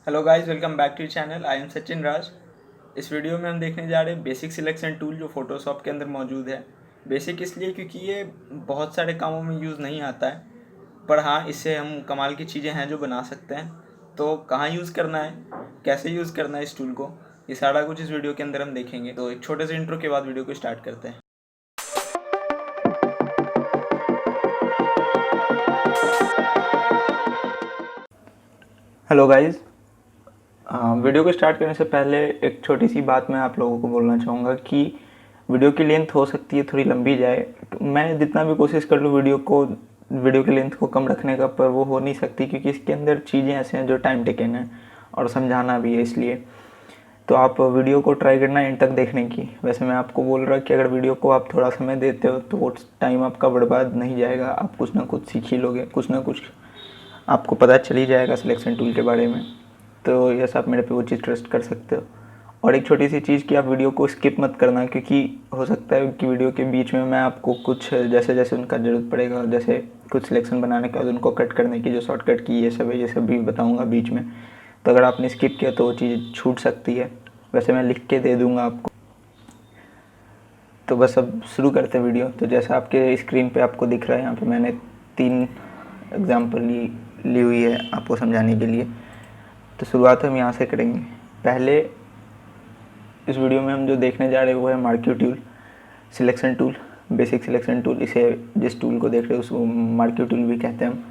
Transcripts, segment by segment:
Hello guys, welcome back to channel. I am Sachin Raj. इस video में हम देखने जा रहे हैं बेसिक सिलेक्शन टूल जो फ़ोटोशॉप के अंदर मौजूद है। बेसिक इसलिए क्योंकि ये बहुत सारे कामों में यूज़ नहीं आता है, पर हाँ इससे हम कमाल की चीज़ें हैं जो बना सकते हैं। तो कहाँ यूज़ करना है, कैसे यूज़ करना है इस टूल को, ये सारा कुछ इस वीडियो के अंदर हम देखेंगे। तो एक छोटे से इंट्रो के बाद वीडियो को स्टार्ट करते हैं। हेलो गाइज़, वीडियो को स्टार्ट करने से पहले एक छोटी सी बात मैं आप लोगों को बोलना चाहूँगा कि वीडियो की लेंथ हो सकती है थोड़ी लंबी जाए। तो मैं जितना भी कोशिश कर लूँ वीडियो की लेंथ को कम रखने का, पर वो हो नहीं सकती क्योंकि इसके अंदर चीज़ें ऐसे हैं जो टाइम टेकन है और समझाना भी है। इसलिए तो आप वीडियो को ट्राई करना एंड तक देखने की। वैसे मैं आपको बोल रहा कि अगर वीडियो को आप थोड़ा समय देते हो तो वो टाइम आपका बर्बाद नहीं जाएगा। आप कुछ ना कुछ सीख ही लोगे, कुछ ना कुछ आपको पता चल ही जाएगा सिलेक्शन टूल के बारे में। तो यस, आप मेरे पे वो चीज़ ट्रस्ट कर सकते हो। और एक छोटी सी चीज़ कि आप वीडियो को स्किप मत करना, क्योंकि हो सकता है कि वीडियो के बीच में मैं आपको कुछ जैसे जैसे उनका ज़रूरत पड़ेगा, जैसे कुछ सिलेक्शन बनाने के बाद उनको कट करने की जो शॉर्टकट की ये सब है, ये सब भी बताऊँगा बीच में। तो अगर आपने स्किप किया तो वो चीज़ छूट सकती है। वैसे मैं लिख के दे दूँगा आपको। तो बस अब शुरू करते हैं वीडियो। तो जैसा आपके स्क्रीन पे आपको दिख रहा है, यहाँ पे मैंने 3 एग्जांपल ली हुई है आपको समझाने के लिए। तो शुरुआत हम यहाँ से करेंगे। पहले इस वीडियो में हम जो देखने जा रहे हैं वो है marquee tool, selection tool, basic selection tool. इसे जिस टूल को देख रहे हो उसको मार्क्यू टूल भी कहते हैं हम।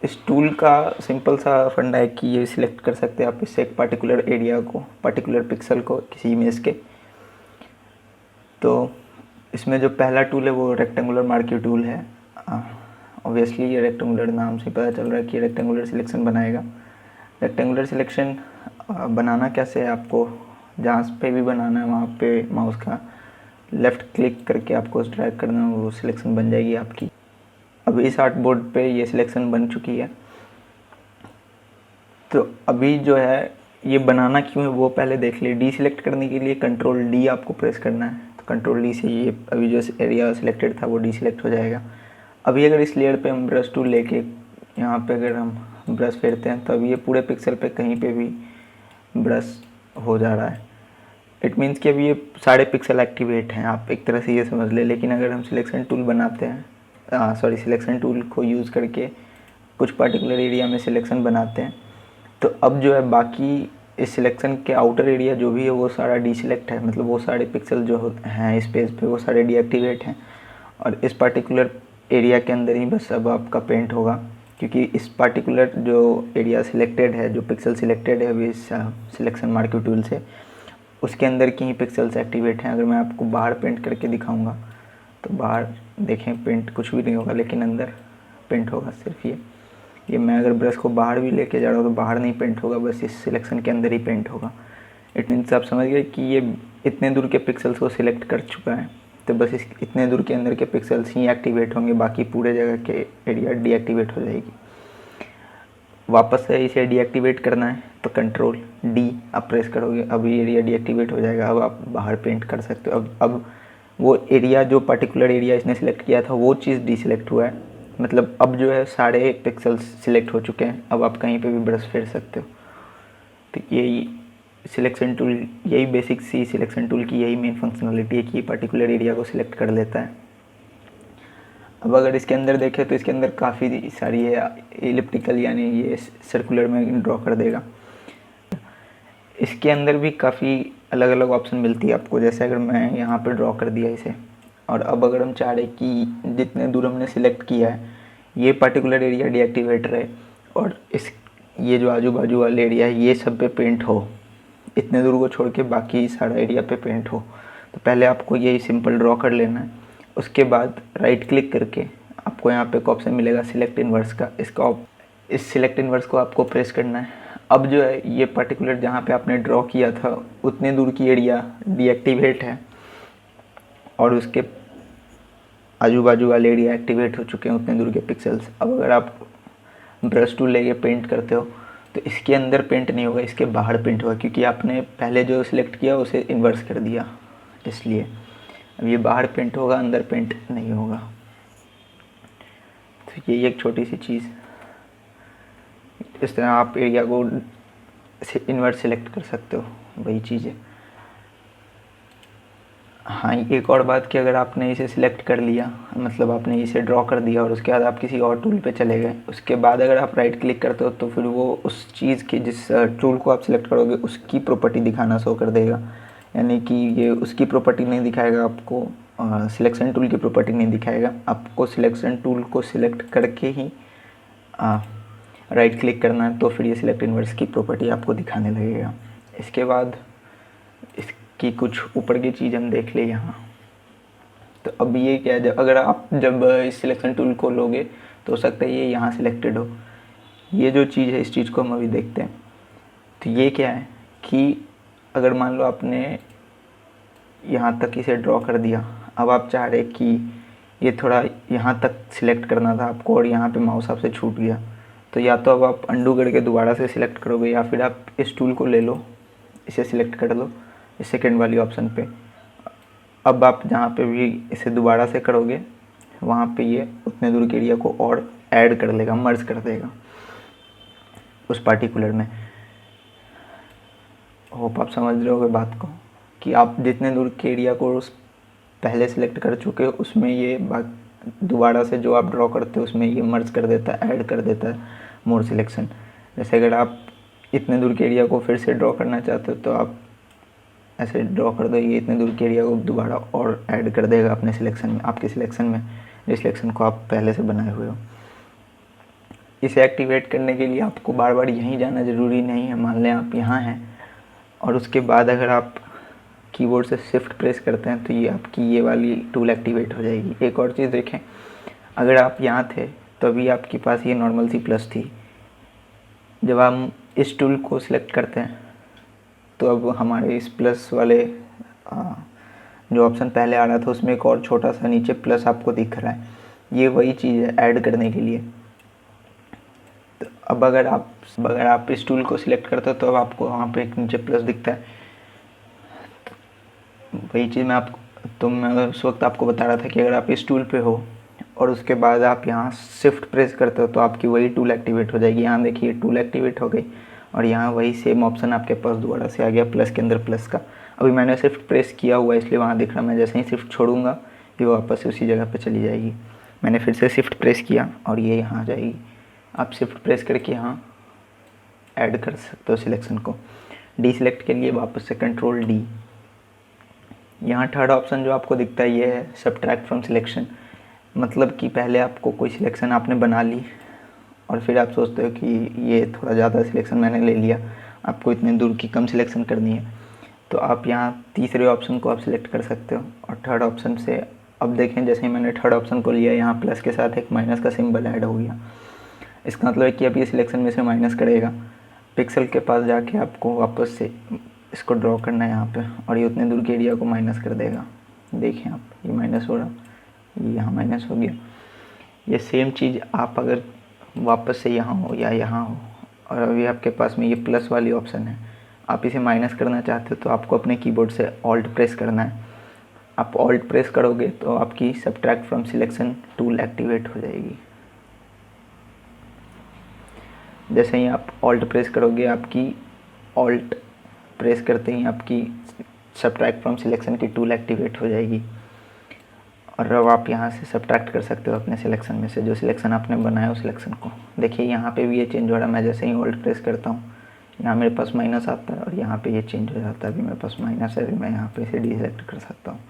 इस टूल का सिंपल सा फंडा है कि ये सिलेक्ट कर सकते हैं आप इससे एक पर्टिकुलर एरिया को, पर्टिकुलर पिक्सल को किसी इमेज के। तो इसमें जो पहला टूल है वो रेक्टेंगुलर मार्क्यू टूल है। ऑब्वियसली ये रेक्टेंगुलर नाम से पता चल रहा है कि रेक्टेंगुलर सिलेक्शन बनाएगा। रेक्टेंगुलर सिलेक्शन बनाना कैसे है, आपको जहाँ पे भी बनाना है वहाँ पे माउस का लेफ़्ट क्लिक करके आपको ड्रैग करना, वो सिलेक्शन बन जाएगी आपकी। अब इस आर्ट बोर्ड पे ये सिलेक्शन बन चुकी है। तो अभी जो है ये बनाना क्यों है वो पहले देख लिए। डी सिलेक्ट करने के लिए कंट्रोल डी आपको प्रेस करना है। तो कंट्रोल डी से ये अभी जो एरिया सिलेक्टेड था वो डी सिलेक्ट हो जाएगा। अभी अगर इस लेयर पे हम ब्रश टूल लेके यहाँ पे अगर हम ब्रश फेरते हैं तो अभी ये पूरे पिक्सल पे कहीं पे भी ब्रश हो जा रहा है। इट मीन्स कि अभी ये सारे पिक्सल एक्टिवेट हैं, आप एक तरह से ये समझ ले। लेकिन अगर हम सिलेक्शन टूल बनाते हैं, सिलेक्शन टूल को यूज़ करके कुछ पर्टिकुलर एरिया में सिलेक्शन बनाते हैं, तो अब जो है बाकी इस सिलेक्शन के आउटर एरिया जो भी है वो सारा डीसिलेक्ट है। मतलब वो सारे पिक्सल जो होते हैं इस पेज पे वो सारे डीएक्टिवेट हैं और इस पर्टिकुलर एरिया के अंदर ही बस अब आपका पेंट होगा। क्योंकि इस पर्टिकुलर जो एरिया सिलेक्टेड है, जो पिक्सल सिलेक्टेड है अभी इस सिलेक्शन मार्क्यू टूल से, उसके अंदर की ही पिक्सल्स एक्टिवेट हैं। अगर मैं आपको बाहर पेंट करके दिखाऊंगा तो बाहर देखें पेंट कुछ भी नहीं होगा, लेकिन अंदर पेंट होगा सिर्फ ये मैं अगर ब्रश को बाहर भी लेके जा रहा हूँ तो बाहर नहीं पेंट होगा, बस इस सिलेक्शन के अंदर ही पेंट होगा। इट मीन्स आप समझ गए कि ये इतने दूर के पिक्सल्स को सिलेक्ट कर चुका है, तो बस इस इतने दूर के अंदर के पिक्सल्स ही एक्टिवेट होंगे, बाकी पूरे जगह के एरिया डीएक्टिवेट हो जाएगी। वापस से इसे डीएक्टिवेट करना है तो कंट्रोल डी आप प्रेस करोगे, अभी एरिया डीएक्टिवेट हो जाएगा। अब आप बाहर पेंट कर सकते हो। अब वो एरिया, जो पर्टिकुलर एरिया इसने सिलेक्ट किया था वो चीज़ डीसिलेक्ट हुआ है। मतलब अब जो है सारे पिक्सल्स सिलेक्ट हो चुके हैं। अब आप कहीं पे भी ब्रश फेर सकते हो। तो यही सिलेक्शन टूल, यही बेसिक सी सिलेक्शन टूल की यही मेन फंक्शनलिटी है कि ये पर्टिकुलर एरिया को सिलेक्ट कर लेता है। अब अगर इसके अंदर देखें तो इसके अंदर काफ़ी सारी है इलिप्टिकल, यानी ये सर्कुलर में ड्रॉ कर देगा। इसके अंदर भी काफ़ी अलग अलग ऑप्शन मिलती है आपको। जैसे अगर मैं यहाँ पे ड्रॉ कर दिया इसे, और अब अगर हम चाह रहे कि जितने दूर हमने सिलेक्ट किया है ये पर्टिकुलर एरिया डीएक्टिवेट रहे और इस ये जो आजू बाजू वाले एरिया है ये सब पे पेंट हो, इतने दूर को छोड़ के बाकी सारा एरिया पे पेंट हो, तो पहले आपको यही सिंपल ड्रॉ कर लेना है। उसके बाद राइट क्लिक करके आपको यहाँ पे एक ऑप्शन मिलेगा सिलेक्ट इनवर्स का। इस सिलेक्ट इनवर्स को आपको प्रेस करना है। अब जो है ये पर्टिकुलर जहाँ पे आपने ड्रॉ किया था उतने दूर की एरिया डीएक्टिवेट है और उसके आजू बाजू वाले एरिया एक्टिवेट हो चुके हैं, उतने दूर के पिक्सल्स। अब अगर आप ब्रश टूल लेके पेंट करते हो तो इसके अंदर पेंट नहीं होगा, इसके बाहर पेंट होगा, क्योंकि आपने पहले जो सिलेक्ट किया उसे इन्वर्स कर दिया, इसलिए अब ये बाहर पेंट होगा, अंदर पेंट नहीं होगा। तो ये एक छोटी सी चीज़, इस तरह आप एरिया को इन्वर्स सिलेक्ट कर सकते हो, वही चीज़ है। हाँ, एक और बात कि अगर आपने इसे सिलेक्ट कर लिया, मतलब आपने इसे ड्रॉ कर दिया और उसके बाद आप किसी और टूल पे चले गए, उसके बाद अगर आप राइट क्लिक करते हो तो फिर वो उस चीज़ की, जिस टूल को आप सिलेक्ट करोगे उसकी प्रॉपर्टी दिखाना शो कर देगा। यानी कि ये उसकी प्रॉपर्टी नहीं दिखाएगा आपको, सिलेक्शन टूल की प्रॉपर्टी नहीं दिखाएगा आपको। सिलेक्शन टूल को सिलेक्ट करके ही राइट क्लिक करना है, तो फिर ये सिलेक्ट इन्वर्स की प्रॉपर्टी आपको दिखाने लगेगा। इसके बाद इसकी कुछ ऊपर की चीज़ हम देख ले यहाँ। तो अब ये क्या है, अगर आप जब इस सिलेक्शन टूल को लोगे तो हो सकता है ये यहाँ सिलेक्टेड हो। ये जो चीज़ है, इस चीज़ को हम अभी देखते हैं। तो ये क्या है कि अगर मान लो आपने यहाँ तक इसे ड्रॉ कर दिया, अब आप चाह रहे कि ये थोड़ा यहाँ तक सिलेक्ट करना था आपको और यहाँ पे माउस आपसे छूट गया, तो या तो अब आप अंडू करके दोबारा से सिलेक्ट करोगे, या फिर आप इस टूल को ले लो, इसे सिलेक्ट कर लो इस सेकेंड वाली ऑप्शन पे। अब आप जहाँ पे भी इसे दोबारा से करोगे वहाँ पे ये उतने दूर के एरिया को और ऐड कर लेगा, मर्ज कर देगा उस पार्टिकुलर में। होप आप समझ रहे होगे बात को, कि आप जितने दूर के एरिया को उस पहले सिलेक्ट कर चुके हो उसमें ये बात दोबारा से जो आप ड्रॉ करते हो उसमें ये मर्ज कर देता है, ऐड कर देता है मोर सिलेक्शन। जैसे अगर आप इतने दूर के एरिया को फिर से ड्रॉ करना चाहते हो तो आप ऐसे ड्रॉ कर दो, ये इतने दूर के एरिया को दोबारा और ऐड कर देगा अपने सिलेक्शन में, आपके सिलेक्शन में, जिस सिलेक्शन को आप पहले से बनाए हुए हो। इसे एक्टिवेट करने के लिए आपको बार बार यहीं जाना ज़रूरी नहीं है। मान लें आप यहाँ हैं और उसके बाद अगर आप कीबोर्ड से शिफ्ट प्रेस करते हैं तो ये आपकी ये वाली टूल एक्टिवेट हो जाएगी। एक और चीज़ देखें, अगर आप यहाँ थे तो अभी आपके पास ये नॉर्मल सी प्लस थी। जब हम इस टूल को सिलेक्ट करते हैं तो अब हमारे इस प्लस वाले जो ऑप्शन पहले आ रहा था उसमें एक और छोटा सा नीचे प्लस आपको दिख रहा है। ये वही चीज़ है ऐड करने के लिए। तो अब अगर आप इस टूल को सिलेक्ट करते हो तो अब आपको वहाँ पे एक नीचे प्लस दिखता है। वही चीज़ मैं उस वक्त आपको बता रहा था कि अगर आप इस टूल पे हो और उसके बाद आप यहाँ शिफ्ट प्रेस करते हो तो आपकी वही टूल एक्टिवेट हो जाएगी। यहाँ देखिए टूल एक्टिवेट हो गई और यहाँ वही सेम ऑप्शन आपके पास दोबारा से आ गया, प्लस के अंदर प्लस का। अभी मैंने शिफ्ट प्रेस किया हुआ है इसलिए वहाँ दिख रहा, मैं जैसे ही शिफ्ट छोड़ूंगा ये वापस उसी जगह पे चली जाएगी। मैंने फिर से शिफ्ट प्रेस किया और ये यहाँ आ जाएगी। आप शिफ्ट प्रेस करके यहाँ ऐड कर सकते हो सिलेक्शन को। डी सिलेक्ट के लिए वापस से कंट्रोल डी। यहाँ थर्ड ऑप्शन जो आपको दिखता है ये है सब्ट्रैक्ट फ्रॉम सिलेक्शन। मतलब कि पहले आपको कोई सिलेक्शन आपने बना ली और फिर आप सोचते हो कि ये थोड़ा ज़्यादा सिलेक्शन मैंने ले लिया, आपको इतने दूर की कम सिलेक्शन करनी है, तो आप यहाँ तीसरे ऑप्शन को आप सिलेक्ट कर सकते हो। और थर्ड ऑप्शन से अब देखें, जैसे ही मैंने थर्ड ऑप्शन को लिया यहाँ प्लस के साथ एक माइनस का सिंबल ऐड हो गया। इसका मतलब है कि अब ये सिलेक्शन में से माइनस करेगा। पिक्सल के पास जाके आपको वापस से इसको ड्रॉ करना है यहाँ पे और ये उतने दूर के एरिया को माइनस कर देगा। देखें आप, ये माइनस हो रहा, ये यहाँ माइनस हो गया। ये सेम चीज़ आप अगर वापस से यहाँ हो या यहाँ हो और अभी आपके पास में ये प्लस वाली ऑप्शन है, आप इसे माइनस करना चाहते हो तो आपको अपने कीबोर्ड से ऑल्ट प्रेस करना है। आप ऑल्ट प्रेस करोगे तो आपकी subtract from selection tool activate हो जाएगी। जैसे ही आप ऑल्ट प्रेस करोगे, आपकी ऑल्ट प्रेस करते ही आपकी सब्ट्रैक्ट फ्रॉम सिलेक्शन की टूल एक्टिवेट हो जाएगी और अब आप यहाँ से सब्ट्रैक्ट कर सकते हो अपने सिलेक्शन में से जो सिलेक्शन आपने बनाया उस सिलेक्शन को। देखिए यहाँ पे भी ये चेंज हो रहा है। मैं जैसे ही ऑल्ट प्रेस करता हूँ यहाँ मेरे पास माइनस आता है और यहाँ पे ये चेंज हो जाता है। अभी मेरे पास माइनस है, मैं यहाँ पे इसे डीसेलेक्ट कर सकता हूँ।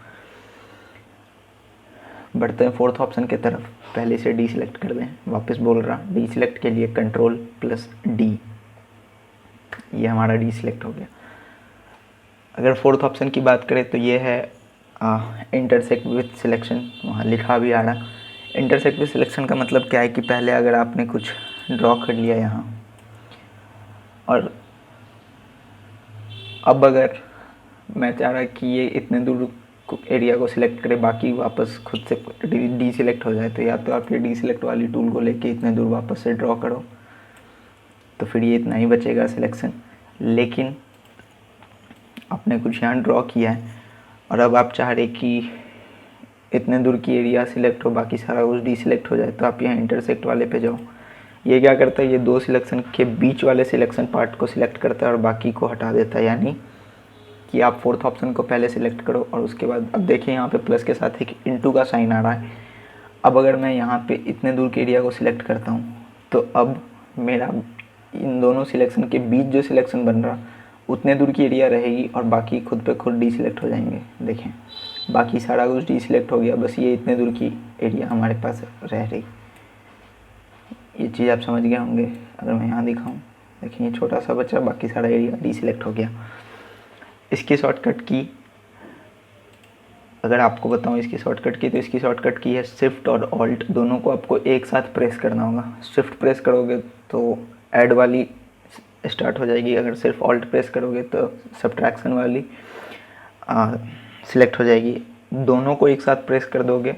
बढ़ते हैं फोर्थ ऑप्शन की तरफ। पहले से डी सिलेक्ट कर दें, वापस बोल रहा डी सिलेक्ट के लिए कंट्रोल प्लस डी, ये हमारा डी सिलेक्ट हो गया। अगर फोर्थ ऑप्शन की बात करें तो ये है इंटरसेक्ट विथ सिलेक्शन, वहाँ लिखा भी आ रहा। इंटरसेक्ट विथ सिलेक्शन का मतलब क्या है कि पहले अगर आपने कुछ ड्रॉ कर लिया यहाँ और अब अगर मैं चाह रहा कि ये इतने दूर एरिया को सिलेक्ट करे, बाकी वापस खुद से डी सिलेक्ट हो जाए, तो या तो आप ये डी सिलेक्ट वाली टूल को लेके इतने दूर वापस से ड्रॉ करो तो फिर ये इतना ही बचेगा सिलेक्शन। लेकिन आपने कुछ यहाँ ड्रॉ किया है और अब आप चाह रहे कि इतने दूर की एरिया सिलेक्ट हो, बाकी सारा कुछ डी सिलेक्ट हो जाए, तो आप यहाँ इंटरसेक्ट वाले पे जाओ। ये क्या करता है, ये दो सिलेक्शन के बीच वाले सिलेक्शन पार्ट को सिलेक्ट करता है और बाकी को हटा देता है। यानी कि आप फोर्थ ऑप्शन को पहले सिलेक्ट करो और उसके बाद अब देखिए यहाँ पे प्लस के साथ एक इनटू का साइन आ रहा है। अब अगर मैं यहाँ पे इतने दूर के एरिया को सिलेक्ट करता हूँ तो अब मेरा इन दोनों सिलेक्शन के बीच जो सिलेक्शन बन रहा उतने दूर की एरिया रहेगी और बाकी खुद पे खुद डी सिलेक्ट हो जाएंगे। देखें बाकी सारा कुछ डी सिलेक्ट हो गया, बस ये इतने दूर की एरिया हमारे पास रह रही। ये चीज़ आप समझ गए होंगे। अगर मैं यहाँ दिखाऊँ, देखिए ये छोटा सा बच्चा, बाकी सारा एरिया डी सिलेक्ट हो गया। इसकी शॉर्टकट की अगर आपको बताऊँ इसकी शॉर्टकट की, तो इसकी शॉर्टकट की है शिफ्ट और ऑल्ट, दोनों को आपको एक साथ प्रेस करना होगा। शिफ्ट प्रेस करोगे तो ऐड वाली स्टार्ट हो जाएगी, अगर सिर्फ ऑल्ट प्रेस करोगे तो सब्ट्रैक्शन वाली सिलेक्ट हो जाएगी। दोनों को एक साथ प्रेस कर दोगे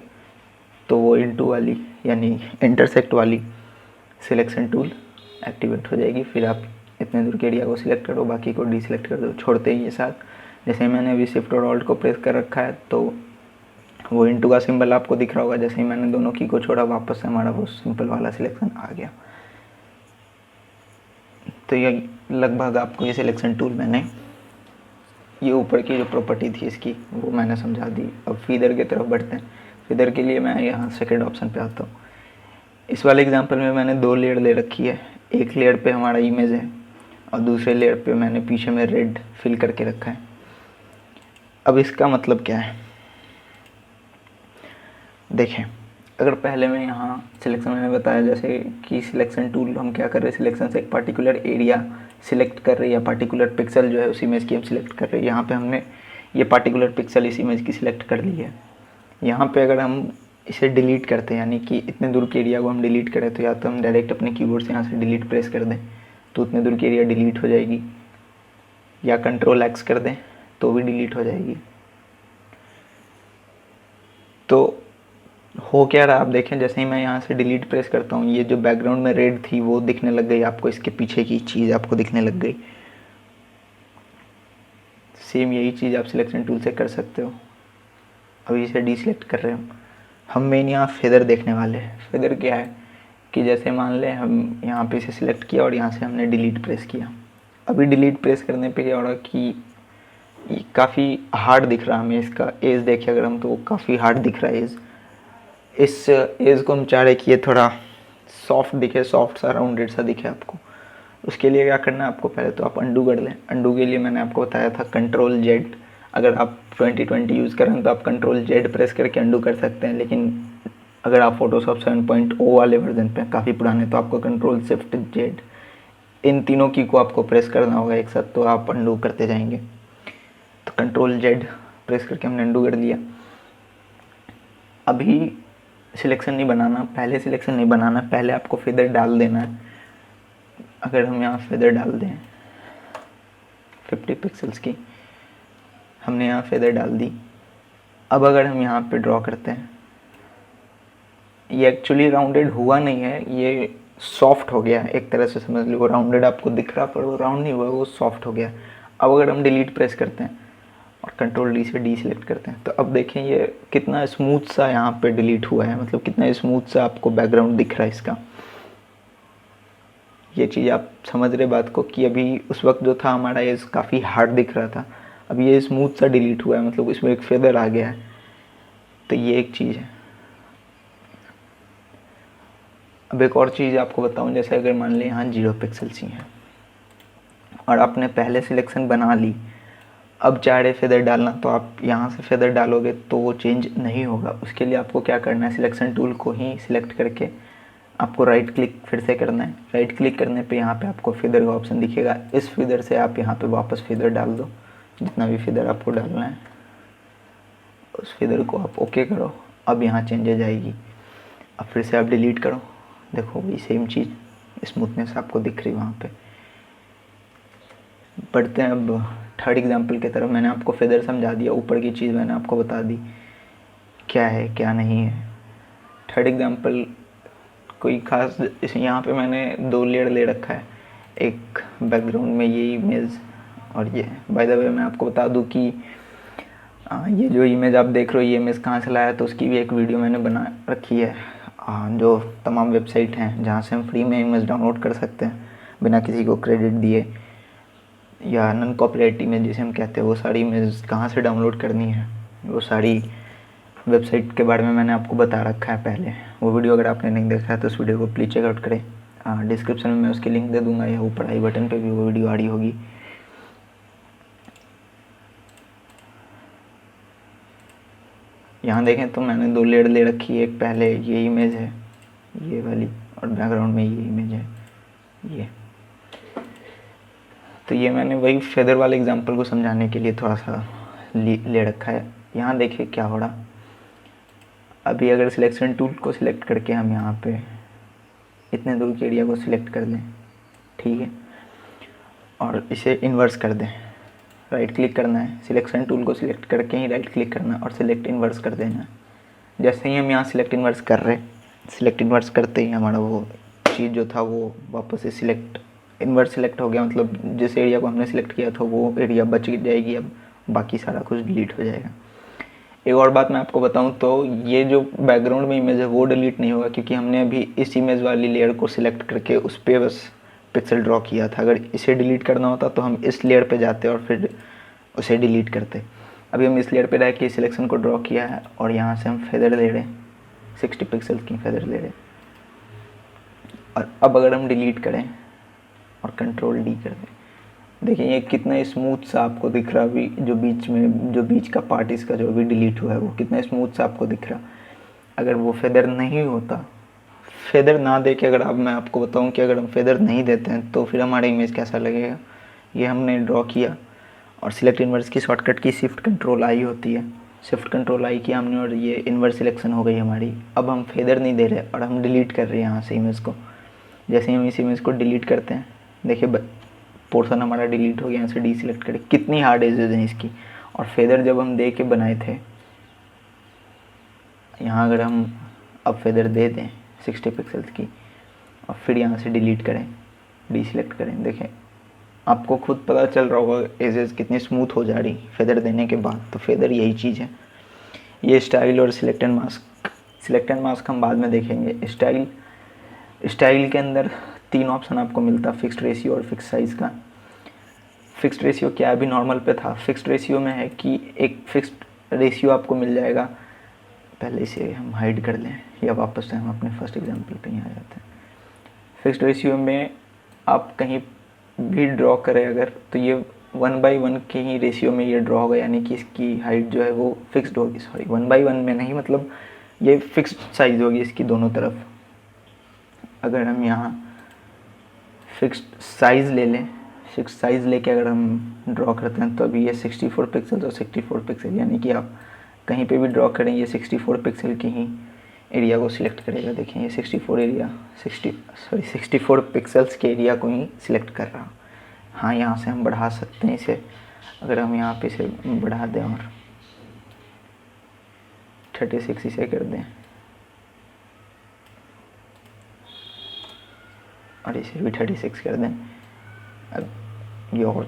तो वो इनटू वाली यानी इंटरसेक्ट वाली सिलेक्शन टूल एक्टिवेट हो जाएगी। फिर आप इतने दूर के एरिया को सिलेक्ट करो, बाकी को डी सिलेक्ट कर दो, छोड़ते ही ये साथ। जैसे मैंने अभी शिफ्ट और ऑल्ट को प्रेस कर रखा है तो वो इनटू का सिंबल आपको दिख रहा होगा। जैसे ही मैंने दोनों की को छोड़ा वापस से हमारा वो सिंपल वाला सिलेक्शन आ गया। तो ये लगभग आपको ये सिलेक्शन टूल मैंने ये ऊपर की जो प्रॉपर्टी थी इसकी वो मैंने समझा दी। अब फीदर की तरफ बढ़ते हैं। फीदर के लिए मैं यहाँ सेकेंड ऑप्शन पे आता हूँ। इस वाले एग्जांपल में मैंने दो लेयर ले रखी है। एक लेयर पे हमारा इमेज है और दूसरे लेयर पे मैंने पीछे में रेड फिल करके रखा है। अब इसका मतलब क्या है, देखें अगर पहले में यहाँ सिलेक्शन मैंने बताया जैसे कि सिलेक्शन टूल हम क्या कर रहे हैं, सिलेक्शन से एक पार्टिकुलर एरिया सिलेक्ट कर रहे हैं या पार्टिकुलर पिक्सल जो है उस इमेज की हम सिलेक्ट कर रहे हैं। यहाँ पे हमने ये पार्टिकुलर पिक्सल इस इमेज की सिलेक्ट कर ली है। यहाँ पे अगर हम इसे डिलीट करते हैं यानी कि इतने दूर के एरिया को हम डिलीट करें तो या तो हम डायरेक्ट अपने कीबोर्ड से यहाँ से डिलीट प्रेस कर दें तो उतने दूर की एरिया डिलीट हो जाएगी, या कंट्रोल एक्स कर दें तो भी डिलीट हो जाएगी। तो हो क्या रहा आप देखें, जैसे ही मैं यहाँ से डिलीट प्रेस करता हूँ ये जो बैकग्राउंड में रेड थी वो दिखने लग गई आपको, इसके पीछे की चीज़ आपको दिखने लग गई। सेम यही चीज़ आप सिलेक्शन टूल से कर सकते हो। अभी इसे डी सिलेक्ट कर रहे हो, हम मेन यहाँ फेदर देखने वाले हैं। फेदर क्या है कि जैसे मान लें हम यहाँ पे इसे सिलेक्ट किया और यहाँ से हमने डिलीट प्रेस किया। अभी डिलीट प्रेस करने पे क्या हो रहा कि ये काफ़ी हार्ड दिख रहा है हमें, इसका एज देखें अगर हम तो वो काफ़ी हार्ड दिख रहा है एज। इस एज को हम चाह रहे कि ये थोड़ा सॉफ्ट दिखे, सॉफ्ट सा राउंडेड सा दिखे आपको। उसके लिए क्या करना है आपको, पहले तो आप अंडू कर लें। अंडू के लिए मैंने आपको बताया था कंट्रोल जेड। अगर आप 2020 यूज़ करें तो आप कंट्रोल जेड प्रेस करके अंडू कर सकते हैं, लेकिन अगर आप फोटोशॉप 7.0 वाले वर्जन पे काफ़ी पुराने तो आपको कंट्रोल शिफ्ट जेड इन तीनों की को आपको प्रेस करना होगा एक साथ, तो आप अंडू करते जाएंगे। तो कंट्रोल जेड प्रेस करके हमने अंडू कर लिया। अभी सिलेक्शन नहीं बनाना, पहले सिलेक्शन नहीं बनाना, पहले आपको फेदर डाल देना है। अगर हम यहाँ फेदर डाल दें 50 पिक्सल्स की, हमने यहाँ फेदर डाल दी। अब अगर हम यहाँ पे ड्रॉ करते हैं, ये एक्चुअली राउंडेड हुआ नहीं है, ये सॉफ्ट हो गया एक तरह से समझ लो। वो राउंडेड आपको दिख रहा पर वो राउंड नहीं हुआ, वो सॉफ्ट हो गया। अब अगर हम डिलीट प्रेस करते हैं और कंट्रोल डी से डी सिलेक्ट करते हैं तो अब देखें ये कितना स्मूथ सा यहाँ पे डिलीट हुआ है, मतलब कितना स्मूथ सा आपको बैकग्राउंड दिख रहा है इसका। ये चीज़ आप समझ रहे बात को कि अभी उस वक्त जो था हमारा ये काफ़ी हार्ड दिख रहा था, अब ये स्मूथ सा डिलीट हुआ है, मतलब इसमें एक फेदर आ गया है। तो ये एक चीज़ है। अब एक और चीज़ आपको बताऊं, जैसे अगर मान लें यहाँ 0 पिक्सल्स ही हैं और आपने पहले सिलेक्शन बना ली, अब चाह रहे फेदर डालना तो आप यहाँ से फेदर डालोगे तो वो चेंज नहीं होगा। उसके लिए आपको क्या करना है, सिलेक्शन टूल को ही सिलेक्ट करके आपको राइट क्लिक फिर से करना है। राइट क्लिक करने पे यहाँ पे आपको फेदर का ऑप्शन दिखेगा, इस फेदर से आप यहाँ पे वापस फेदर डाल दो, जितना भी फेदर आपको डालना है उस फेदर को आप ओके करो। अब यहाँ चेंजेज आएगी। अब फिर से आप डिलीट करो, देखो वही सेम चीज़ स्मूथनेस आपको दिख रही वहाँ पे। बढ़ते हैं अब थर्ड एग्जांपल की तरफ। मैंने आपको फेदर समझा दिया, ऊपर की चीज़ मैंने आपको बता दी क्या है क्या नहीं है। थर्ड एग्जांपल कोई खास, इस यहाँ पे मैंने 2 लेयर ले रखा है, एक बैकग्राउंड में ये इमेज और ये। बाय द वे मैं आपको बता दूँ कि ये जो इमेज आप देख रहे हो ये इमेज कहाँ से लाया, तो उसकी भी एक वीडियो मैंने बना रखी है, जो तमाम वेबसाइट हैं जहाँ से हम फ्री में इमेज डाउनलोड कर सकते हैं बिना किसी को क्रेडिट दिए, या नॉन कॉपीराइट इमेज जिसे हम कहते हैं, वो सारी इमेज कहाँ से डाउनलोड करनी है, वो सारी वेबसाइट के बारे में मैंने आपको बता रखा है पहले। वो वीडियो अगर आपने नहीं देखा है तो उस वीडियो को प्लीज़ चेकआउट करें। डिस्क्रिप्शन में मैं उसकी लिंक दे दूँगा, या ऊपर आई बटन पे भी वो वीडियो आ रही होगी। यहाँ देखें तो मैंने 2 लेयर ले रखी है। एक पहले ये इमेज है, ये वाली, और बैकग्राउंड में ये इमेज है ये। तो ये मैंने वही फेदर वाले एग्जांपल को समझाने के लिए थोड़ा सा ले रखा है। यहाँ देखिए क्या हो रहा। अभी अगर सिलेक्शन टूल को सिलेक्ट करके हम यहाँ पे इतने दूर के एरिया को सिलेक्ट कर दें, ठीक है, और इसे इन्वर्स कर दें, राइट क्लिक करना है, सिलेक्शन टूल को सिलेक्ट करके ही राइट क्लिक करना और सिलेक्ट इन्वर्स कर देना है। जैसे ही हम यहाँ सिलेक्ट इन्वर्स कर रहे, सिलेक्ट इन्वर्स करते ही हमारा वो चीज़ जो था वो वापस से सिलेक्ट इन्वर्स सिलेक्ट हो गया। मतलब जिस एरिया को हमने सिलेक्ट किया था वो एरिया बच जाएगी, अब बाकी सारा कुछ डिलीट हो जाएगा। एक और बात मैं आपको बताऊं तो ये जो बैकग्राउंड में इमेज है वो डिलीट नहीं होगा, क्योंकि हमने अभी इस इमेज वाली लेयर को सिलेक्ट करके उस पर बस पिक्सल ड्रॉ किया था। अगर इसे डिलीट करना होता तो हम इस लेयर पे जाते और फिर उसे डिलीट करते। अभी हम इस लेयर पे रह के सिलेक्शन को ड्रॉ किया है और यहाँ से हम फेदर ले रहे हैं, 60 पिक्सल की फेदर ले रहे हैं। और अब अगर हम डिलीट करें और कंट्रोल डी कर दें, देखिए ये कितना स्मूथ सा आपको दिख रहा। अभी जो बीच का पार्ट इसका जो अभी डिलीट हुआ है वो कितना स्मूथ सा आपको दिख रहा। अगर वो फेदर नहीं होता, फेदर ना दे के, अगर अब मैं आपको बताऊं कि अगर हम फेदर नहीं देते हैं तो फिर हमारा इमेज कैसा लगेगा। ये हमने ड्रॉ किया और सिलेक्ट इन्वर्स की शॉर्टकट की शिफ्ट कंट्रोल आई होती है, शिफ्ट कंट्रोल आई किया हमने और ये इन्वर्स सिलेक्शन हो गई हमारी। अब हम फेदर नहीं दे रहे और हम डिलीट कर रहे हैं यहाँ से इमेज को। जैसे ही हम इस इमेज को डिलीट करते हैं, देखिए पोर्शन हमारा डिलीट हो गया। यहाँ से डी सिलेक्ट करें, कितनी हार्ड एजेज हैं इसकी। और फेदर जब हम दे के बनाए थे, यहाँ अगर हम अब फेदर दे दें 60 पिक्सल्स की और फिर यहाँ से डिलीट करें, डी सिलेक्ट करें, देखें आपको खुद पता चल रहा होगा एजेस कितनी स्मूथ हो जा रही फेदर देने के बाद। तो फेदर यही चीज़ है। ये स्टाइल और सिलेक्ट एंड मास्क हम बाद में देखेंगे। स्टाइल के अंदर 3 ऑप्शन आपको मिलता, फिक्स्ड रेशियो और फिक्स साइज़ का। फिक्स्ड रेशियो क्या अभी नॉर्मल पे था। फिक्स्ड रेशियो में है कि एक फिक्स्ड रेशियो आपको मिल जाएगा। पहले इसे हम हाइड कर लें या वापस से हम अपने फर्स्ट एग्जांपल पे ही आ जाते हैं। फिक्स्ड रेशियो में आप कहीं भी ड्रॉ करें अगर, तो ये 1/1 के ही रेशियो में ये ड्रॉ होगा, यानी कि इसकी हाइट जो है वो फिक्स्ड होगी। सॉरी 1/1 में नहीं, मतलब ये फिक्स्ड साइज़ होगी इसकी दोनों तरफ। अगर हम यहाँ फिक्स्ड साइज़ ले लें, फिक्स्ड साइज़ लेके अगर हम ड्रॉ करते हैं तो अभी ये 64 पिक्सल और 64 पिक्सल, यानी कि आप कहीं पे भी ड्रॉ करें ये 64 पिक्सल की ही एरिया को सिलेक्ट करेगा। देखें ये 64 पिक्सल्स के एरिया को ही सिलेक्ट कर रहा। हाँ, यहाँ से हम बढ़ा सकते हैं इसे। अगर हम यहाँ पे इसे बढ़ा दें और 36 इसे कर दें और इसे भी 36 कर दें। अब ये और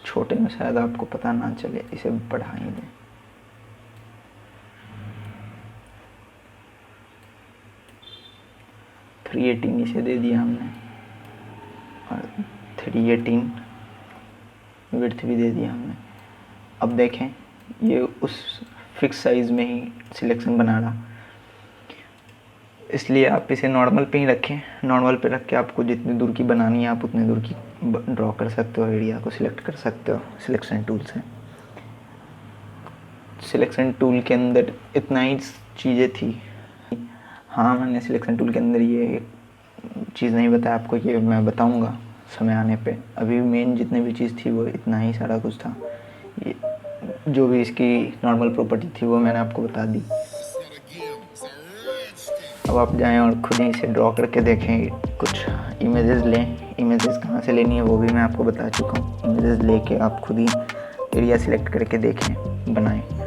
छोटे में शायद आपको पता ना चले, इसे बढ़ा ही दें। $318 इसे दे दिया हमने और 318 विड्थ भी दे दिया हमने। अब देखें ये उस फिक्स साइज़ में ही सिलेक्शन बना रहा, इसलिए आप इसे नॉर्मल पे ही रखें। नॉर्मल पे रख के आपको जितनी दूर की बनानी है आप उतनी दूर की ड्रॉ कर सकते हो, एरिया को सिलेक्ट कर सकते हो सिलेक्शन टूल से। सिलेक्शन टूल के अंदर इतना ही चीज़ें थी। हाँ, मैंने सिलेक्शन टूल के अंदर ये चीज़ नहीं बताया आपको, ये मैं बताऊंगा समय आने पे। अभी मेन जितनी भी चीज़ थी वो इतना ही सारा कुछ था। ये जो भी इसकी नॉर्मल प्रॉपर्टी थी वो मैंने आपको बता दी। अब आप जाएं और खुद ही इसे ड्रॉ करके देखें, कुछ इमेजेस लें। इमेजेस कहाँ से लेनी है वो भी मैं आपको बता चुका हूँ। इमेजेस लेके आप खुद ही एरिया सिलेक्ट करके देखें, बनाएं।